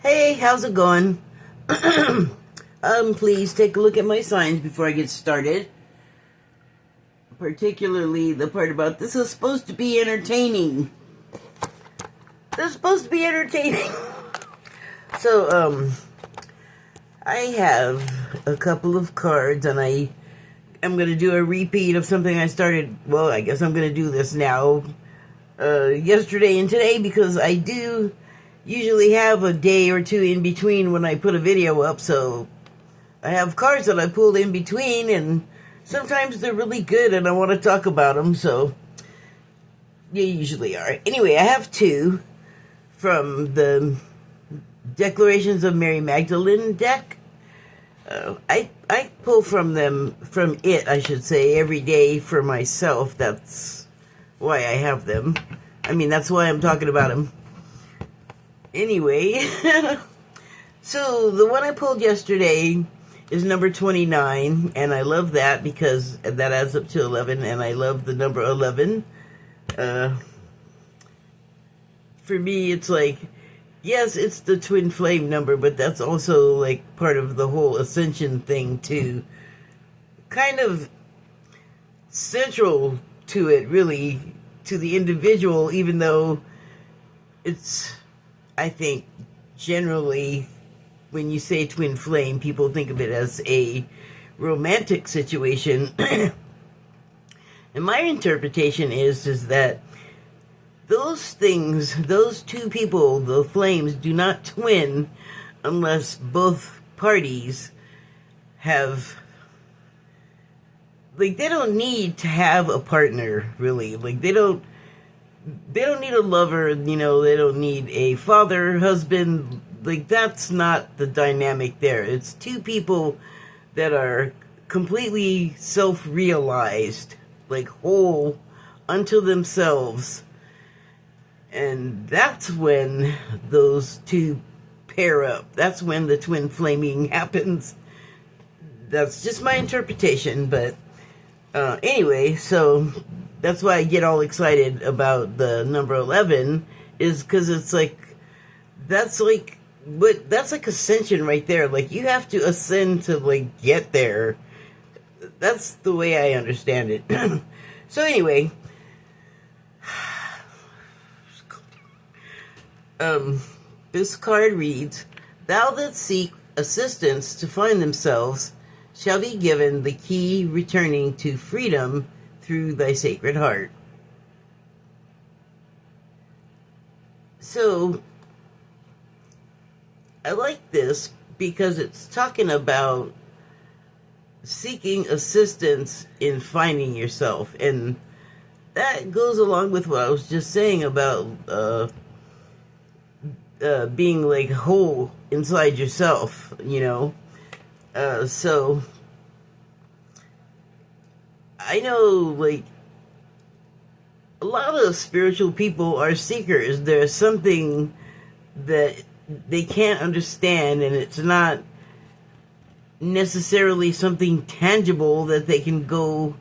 Hey, how's it going? Please take a look at my signs before I get started. Particularly the part about this is supposed to be entertaining. This is supposed to be entertaining. So, I have a couple of cards, and I'm going to do a repeat of something I started. Well, I guess I'm going to do this now, yesterday and today, because I do usually have a day or two in between when I put a video up, so I have cards that I pulled in between, and sometimes they're really good and I want to talk about them, so they usually are. Anyway, I have two from the Declarations of Mary Magdalene deck. I pull from it, I should say, every day for myself. That's why I have them. I mean, that's why I'm talking about them. Anyway, so the one I pulled yesterday is number 29, and I love that because that adds up to 11, and I love the number 11. For me, it's like, yes, it's the twin flame number, but that's also like part of the whole ascension thing too. Kind of central to it, really, to the individual, even though it's, I think, generally, when you say twin flame, people think of it as a romantic situation. And my interpretation is that those things, those two people, the flames, do not twin unless both parties have, like, they don't need to have a partner, really. Like, they don't need a lover, you know, they don't need a father, husband. Like, that's not the dynamic there. It's two people that are completely self-realized, like whole unto themselves. And that's when those two pair up. That's when the twin flaming happens. That's just my interpretation, but anyway, so that's why I get all excited about the number 11, is because it's like, that's like ascension right there. Like, you have to ascend to, like, get there. That's the way I understand it. So anyway, this card reads, "Thou that seek assistance to find themselves shall be given the key returning to freedom through thy sacred heart." So I like this because it's talking about seeking assistance in finding yourself, and that goes along with what I was just saying about being like whole inside yourself, you know. So I know, like, a lot of spiritual people are seekers. There's something that they can't understand, and it's not necessarily something tangible that they can go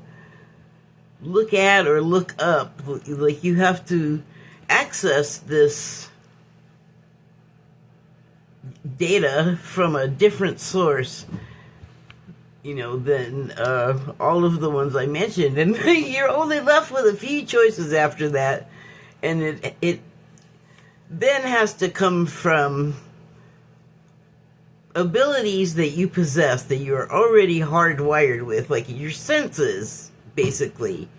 look at or look up. Like, you have to access this data from a different source, you know, than all of the ones I mentioned. And you're only left with a few choices after that. And it then has to come from abilities that you possess, that you're already hardwired with, like your senses, basically.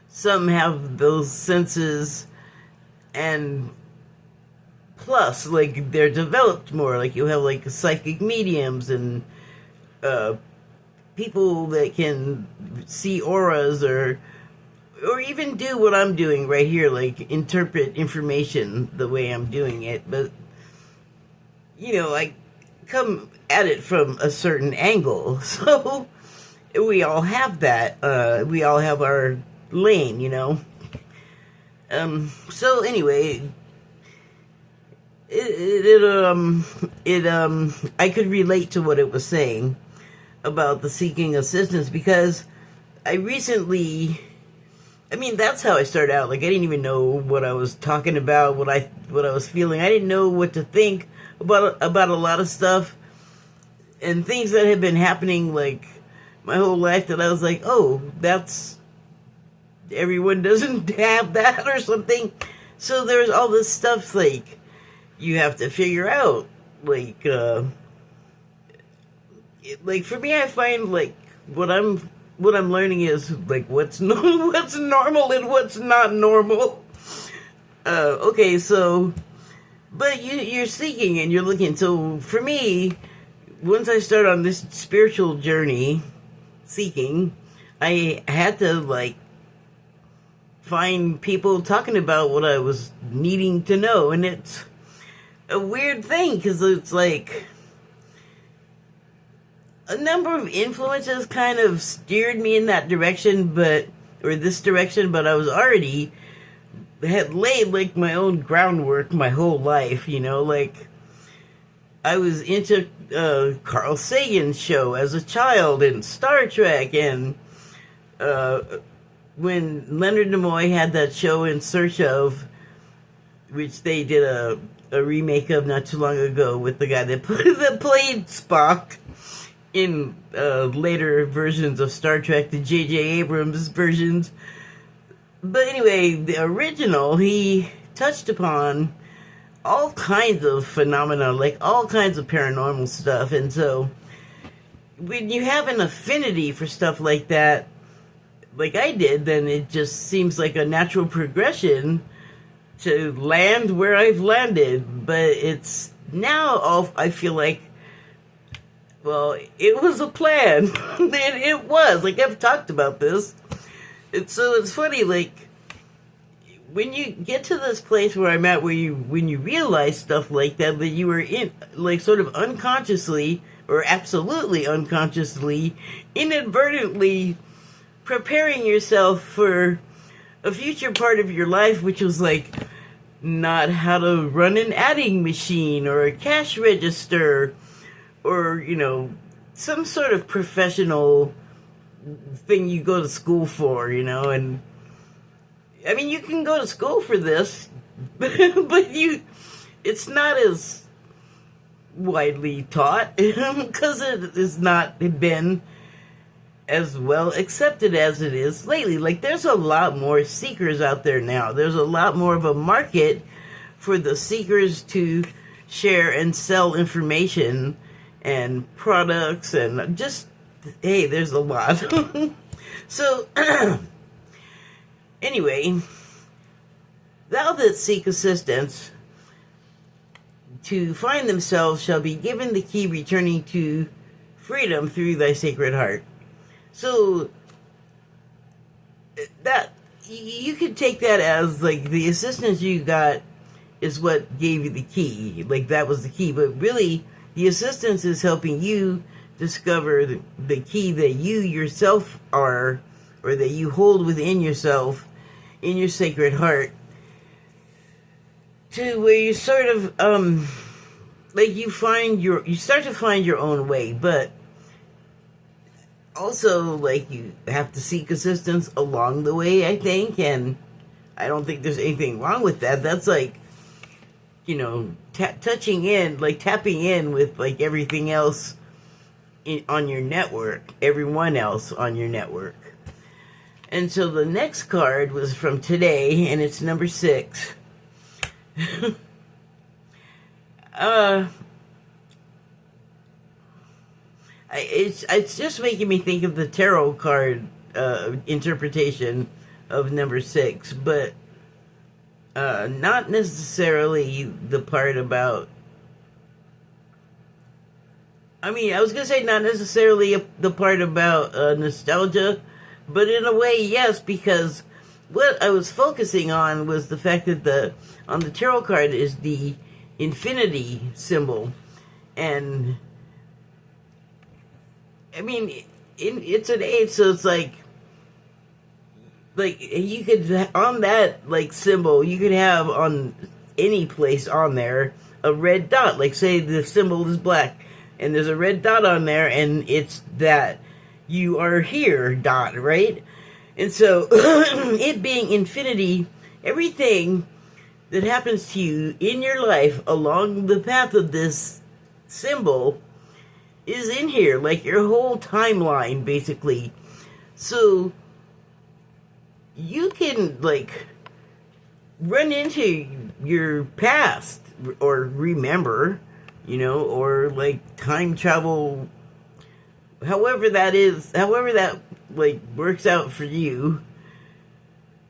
Some have those senses, and plus, like, they're developed more. Like, you have, like, psychic mediums and people that can see auras, or even do what I'm doing right here, like interpret information the way I'm doing it. But, you know, I come at it from a certain angle. So we all have that. We all have our lane, you know. So anyway, I could relate to what it was saying about the seeking assistance, because I recently I mean, that's how I started out. Like, I didn't even know what I was talking about, what I was feeling. I didn't know what to think about a lot of stuff and things that had been happening like my whole life. That I was like, oh, that's everyone doesn't have that or something. So there's all this stuff like you have to figure out. Like for me, I find like what I'm learning is like what's what's normal and what's not normal. Okay, so but you're seeking and you're looking. So for me, once I start on this spiritual journey, seeking, I had to like find people talking about what I was needing to know, and it's a weird thing because it's like a number of influences kind of steered me in that direction, or this direction, but I was already had laid like my own groundwork my whole life, you know, like I was into Carl Sagan's show as a child and Star Trek, and when Leonard Nimoy had that show In Search Of, which they did a remake of not too long ago with the guy that played Spock in later versions of Star Trek, the J.J. Abrams versions. But anyway, the original, he touched upon all kinds of phenomena, like all kinds of paranormal stuff. And so when you have an affinity for stuff like that, like I did, then it just seems like a natural progression to land where I've landed. But it's now all I feel like, well, it was a plan. It was. Like, I've talked about this. So it's funny, like, when you get to this place where I'm at, when you realize stuff like that you were in, like, sort of unconsciously, or absolutely unconsciously, inadvertently preparing yourself for a future part of your life, which was, like, not how to run an adding machine or a cash register, or, you know, some sort of professional thing you go to school for, you know. And I mean, you can go to school for this, but it's not as widely taught because it has not been as well accepted as it is lately. Like, there's a lot more seekers out there now. There's a lot more of a market for the seekers to share and sell information and products, and just, hey, there's a lot. So, anyway, thou that seek assistance to find themselves shall be given the key returning to freedom through thy sacred heart. So, that, you could take that as, like, the assistance you got is what gave you the key. Like, that was the key, but really, the assistance is helping you discover the key that you yourself are, or that you hold within yourself, in your sacred heart, to where you sort of, like you start to find your own way, but also, like, you have to seek assistance along the way, I think, and I don't think there's anything wrong with that. That's like, you know, tapping in with, like, everything else on your network, everyone else on your network. And so the next card was from today, and it's number 6. It's just making me think of the tarot card interpretation of number 6, but not necessarily the part about, I mean, I was going to say not necessarily the part about nostalgia, but in a way, yes, because what I was focusing on was the fact that on the tarot card is the infinity symbol. And, I mean, it's an 8, so it's like, you could, on that, like, symbol, you could have on any place on there a red dot. Like, say the symbol is black, and there's a red dot on there, and it's that you are here dot, right? And so, it being infinity, everything that happens to you in your life along the path of this symbol is in here, like your whole timeline, basically. So, you can, like, run into your past, or remember, you know, or, like, time travel, however that is, however that, like, works out for you,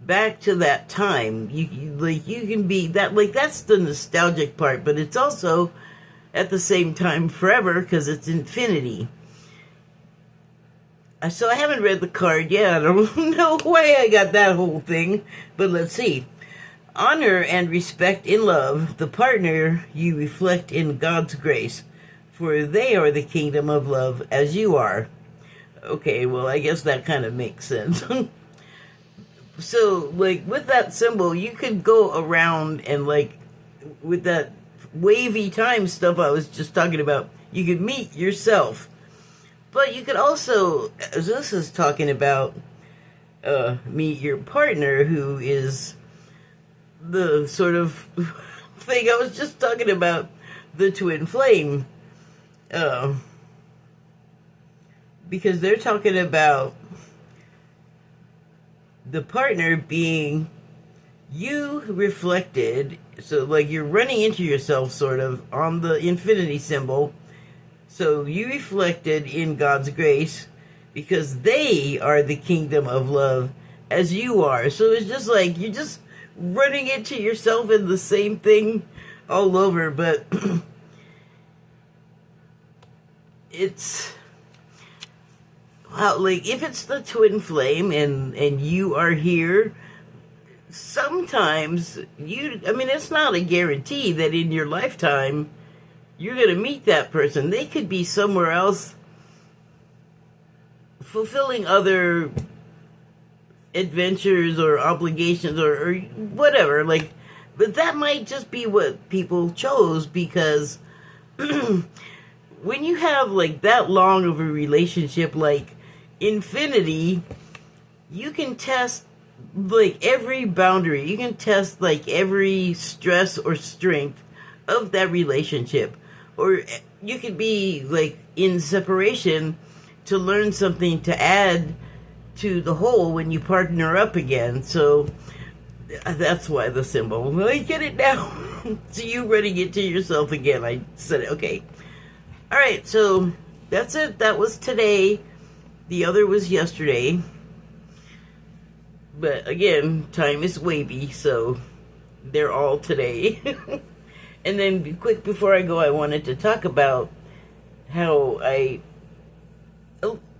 back to that time. You can be that, like, that's the nostalgic part, but it's also at the same time forever, because it's infinity. So I haven't read the card yet. I don't know why I got that whole thing, but let's see. Honor and respect in love the partner you reflect in God's grace, for they are the kingdom of love as you are. Okay, well, I guess that kind of makes sense. So, like, with that symbol, you could go around and, like, with that wavy time stuff I was just talking about, you could meet yourself. But you could also, as this is talking about, meet your partner, who is the sort of thing I was just talking about, the twin flame. Because they're talking about the partner being you reflected, so like you're running into yourself sort of on the infinity symbol. So you reflected in God's grace because they are the kingdom of love as you are. So it's just like you're just running into yourself in the same thing all over, but it's, well, like, if it's the twin flame and you are here, sometimes I mean, it's not a guarantee that in your lifetime you're going to meet that person. They could be somewhere else fulfilling other adventures or obligations or whatever, like, but that might just be what people chose, because when you have, like, that long of a relationship, like infinity, you can test, like, every boundary. You can test, like, every stress or strength of that relationship. Or you could be, like, in separation to learn something to add to the whole when you partner up again. So that's why the symbol. I get it now. So you running it to yourself again. I said it. Okay. All right. So that's it. That was today. The other was yesterday. But again, time is wavy, so they're all today. And then, quick before I go, I wanted to talk about how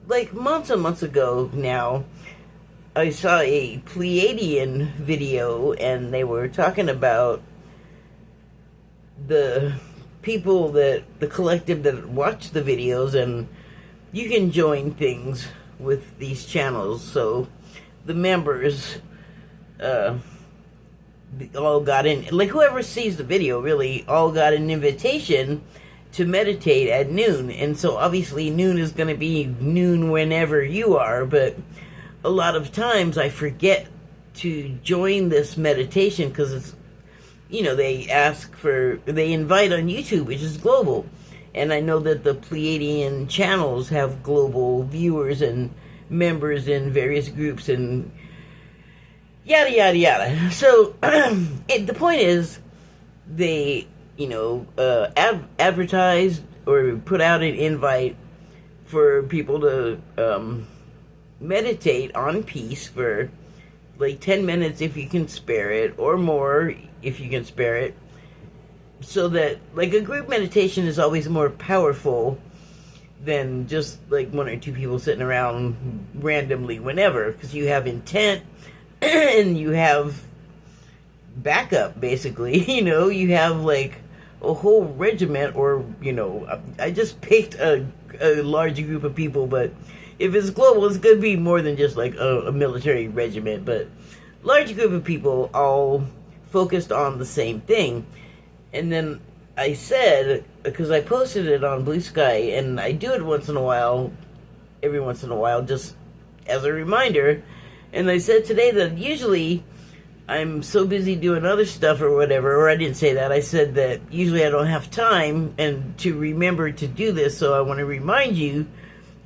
like months and months ago now, I saw a Pleiadian video, and they were talking about the people the collective that watch the videos, and you can join things with these channels. So the members all got in, like, whoever sees the video really all got an invitation to meditate at noon. And so obviously noon is going to be noon whenever you are, but a lot of times I forget to join this meditation because it's, you know, they invite on YouTube, which is global. And I know that the Pleiadian channels have global viewers and members in various groups and yada, yada, yada. So, the point is, they, you know, advertised or put out an invite for people to meditate on peace for, like, 10 minutes if you can spare it, or more if you can spare it. So that, like, a group meditation is always more powerful than just, like, one or two people sitting around randomly whenever, because you have intent and you have backup, basically. You know, you have, like, a whole regiment, or, you know, I just picked a large group of people, but if it's global, it's going to be more than just, like, a military regiment, but large group of people all focused on the same thing. And then I said, because I posted it on Blue Sky, and I do it once in a while, every once in a while, just as a reminder, And I said today that usually I'm so busy doing other stuff or whatever, or I didn't say that. I said that usually I don't have time and to remember to do this, so I want to remind you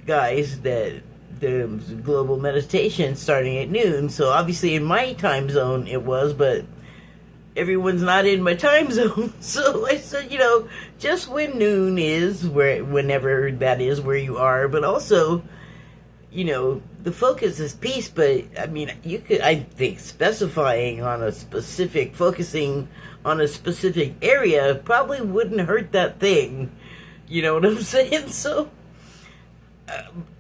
guys that the global meditation starting at noon. So obviously in my time zone it was, but everyone's not in my time zone. So I said, just when noon is, whenever that is where you are, but also, the focus is peace, but I mean, I think focusing on a specific area probably wouldn't hurt that thing. You know what I'm saying? So,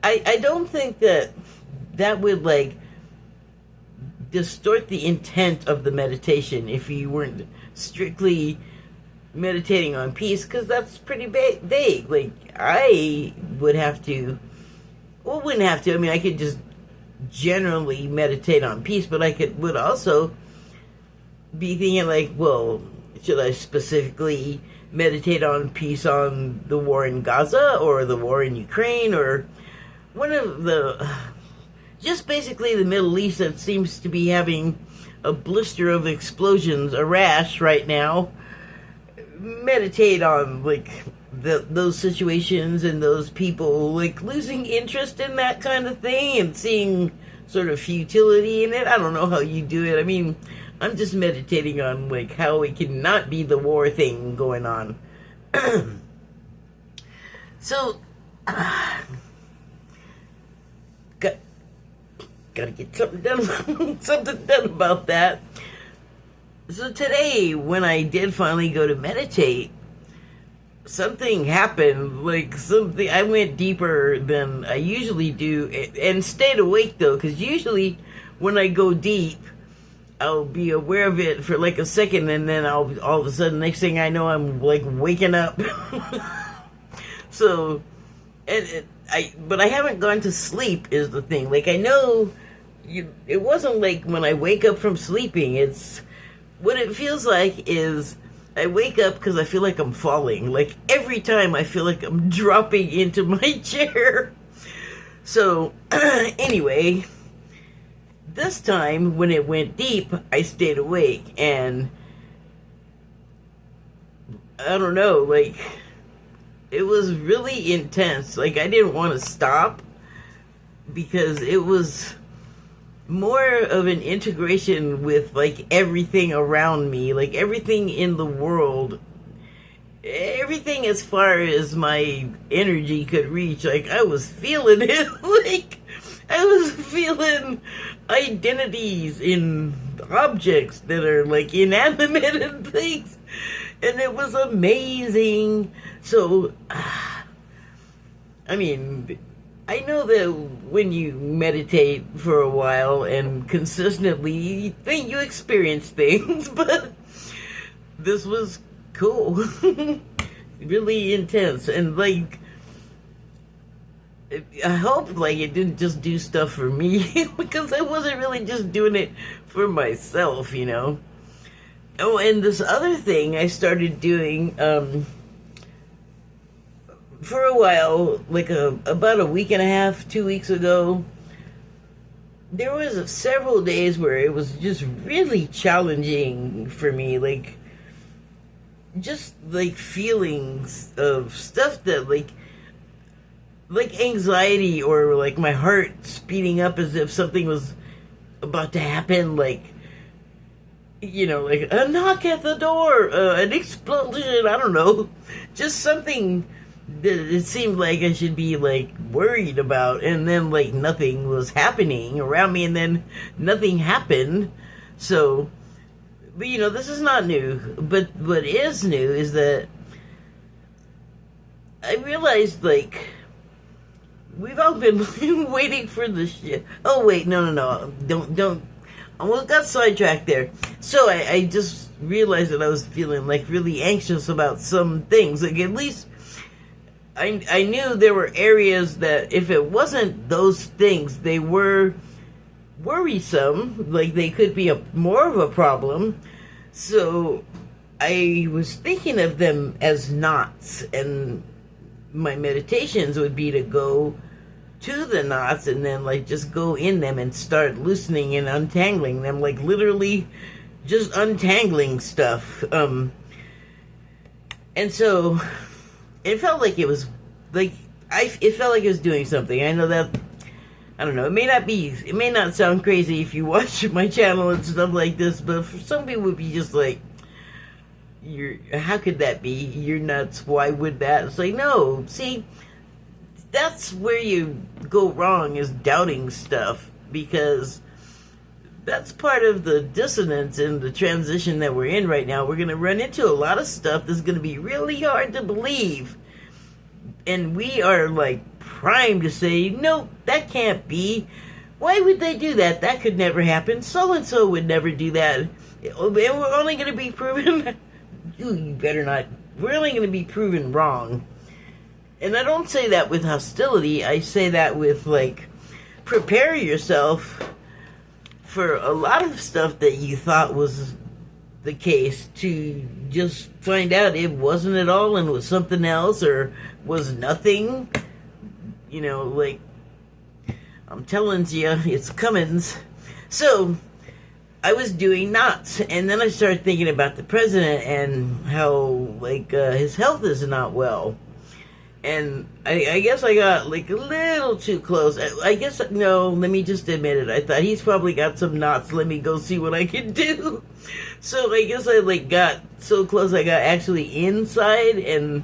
I don't think that would, distort the intent of the meditation if you weren't strictly meditating on peace, because that's pretty vague. Like, I would have to, well, wouldn't have to, I mean, I could just generally meditate on peace, but would also be thinking well, should I specifically meditate on peace on the war in Gaza or the war in Ukraine or one of just basically the Middle East that seems to be having a blister of explosions, a rash right now. Meditate on those situations and those people losing interest in that kind of thing and seeing sort of futility in it. I don't know how you do it. I mean, I'm just meditating on how it cannot be the war thing going on. So gotta get something done about that. So today, when I did finally go to meditate, something happened. I went deeper than I usually do, and stayed awake though, because usually when I go deep, I'll be aware of it for a second, and then all of a sudden, next thing I know, I'm waking up. So, but I haven't gone to sleep is the thing. I know it wasn't when I wake up from sleeping. It's what it feels like is I wake up because I feel like I'm falling. Every time I feel like I'm dropping into my chair. So, anyway, this time when it went deep, I stayed awake, and I don't know, it was really intense. I didn't want to stop because it was more of an integration with everything around me, everything in the world, everything as far as my energy could reach. I was feeling it. I was feeling identities in objects that are inanimate and things, and it was amazing. So I mean, I know that when you meditate for a while and consistently, you experience things, but this was cool. Really intense. And I hope it didn't just do stuff for me, because I wasn't really just doing it for myself, Oh, and this other thing I started doing, for a while, about a week and a half, 2 weeks ago, there was several days where it was just really challenging for me, just feelings of stuff that anxiety, or my heart speeding up as if something was about to happen, a knock at the door, an explosion, I don't know, just something it seemed like I should be worried about, and then nothing was happening around me, and then nothing happened. So, but this is not new. But what is new is that I realized we've all been waiting for the shit. Oh wait, no, don't. Almost got sidetracked there. So I just realized that I was feeling really anxious about some things. At least I knew there were areas that if it wasn't those things, they were worrisome. They could be more of a problem. So I was thinking of them as knots, and my meditations would be to go to the knots and then like just go in them and start loosening and untangling them, like literally just untangling stuff. And so it felt like it was like it felt like it was doing something. I know that, I don't know, it may not sound crazy if you watch my channel and stuff like this, but for some people it would be just like, how could that be? You're nuts. Why would that? It's like, no, see, that's where you go wrong, is doubting stuff, because that's part of the dissonance in the transition that we're in right now. We're going to run into a lot of stuff that's going to be really hard to believe, and we are like primed to say, no, that can't be. Why would they do that? That could never happen. So and so would never do that. And we're only going to be proven you better not. We're only going to be proven wrong. And I don't say that with hostility. I say that with, like, prepare yourself for a lot of stuff that you thought was the case to just find out it wasn't at all and was something else or was nothing. You know, like, I'm telling you, it's Cummins. So I was doing knots, and then I started thinking about the president and how, like, his health is not well. And I guess I got, like, a little too close. I guess, no, let me just admit it. I thought he's probably got some knots. Let me go see what I can do. So I guess I, like, got so close I got actually inside, and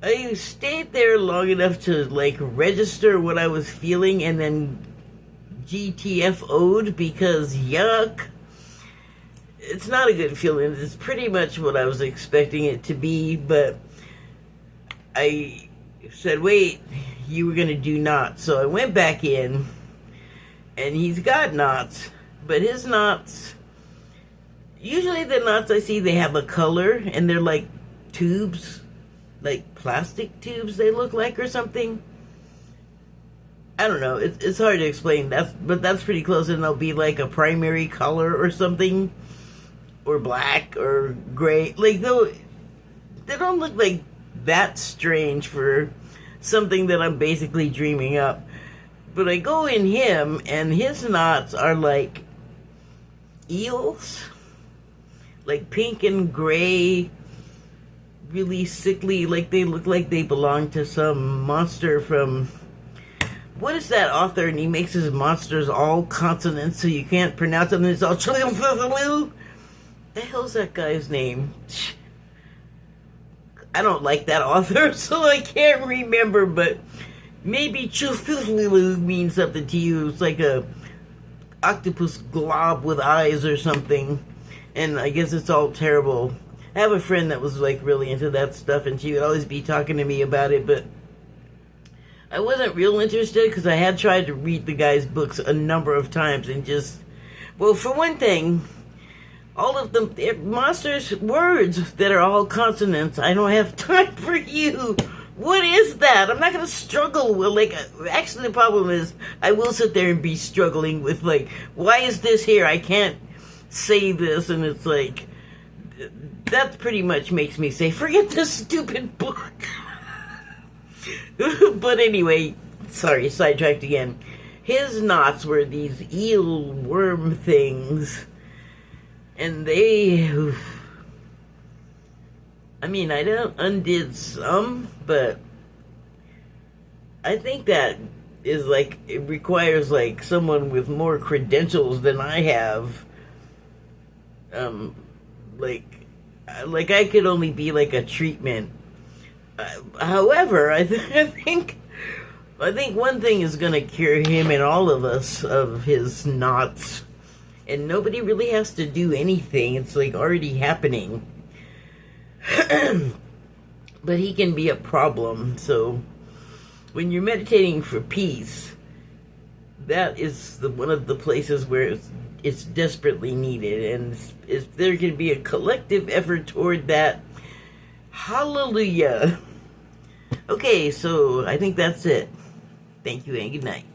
I stayed there long enough to, like, register what I was feeling, and then GTFO'd, because yuck. It's not a good feeling. It's pretty much what I was expecting it to be, but I said, wait, you were going to do knots. So I went back in, and he's got knots, but his knots, usually the knots I see, they have a color, and they're like tubes, like plastic tubes they look like or something. I don't know. It's hard to explain. But that's pretty close, and they'll be like a primary color or something, or black or gray. Like they don't look like that strange for something that I'm basically dreaming up. But I go in him, and his knots are like eels, like pink and gray, really sickly. Like they look like they belong to some monster from, what is that author? And he makes his monsters all consonants, so you can't pronounce them. It's all the hell's that guy's name? I don't like that author, so I can't remember. But maybe Chufuflilu means something to you. It's like a octopus glob with eyes or something. And I guess it's all terrible. I have a friend that was like really into that stuff, and she would always be talking to me about it, but I wasn't real interested because I had tried to read the guy's books a number of times and just, well, for one thing, all of them, they're monsters' words that are all consonants. I don't have time for you. What is that? I'm not going to struggle with, like, actually the problem is I will sit there and be struggling with, like, why is this here? I can't say this, and it's like, that pretty much makes me say, forget this stupid book. But anyway, sorry, sidetracked again. His knots were these eel worm things, and they, I mean, I undid some, but I think that is like, it requires like someone with more credentials than I have. Like I could only be like a treatment. However, I think one thing is going to cure him and all of us of his knots, and nobody really has to do anything. It's like already happening. But he can be a problem. So when you're meditating for peace, that is one of the places where it's desperately needed, and if there can be a collective effort toward that, hallelujah. Okay, so I think that's it. Thank you and good night.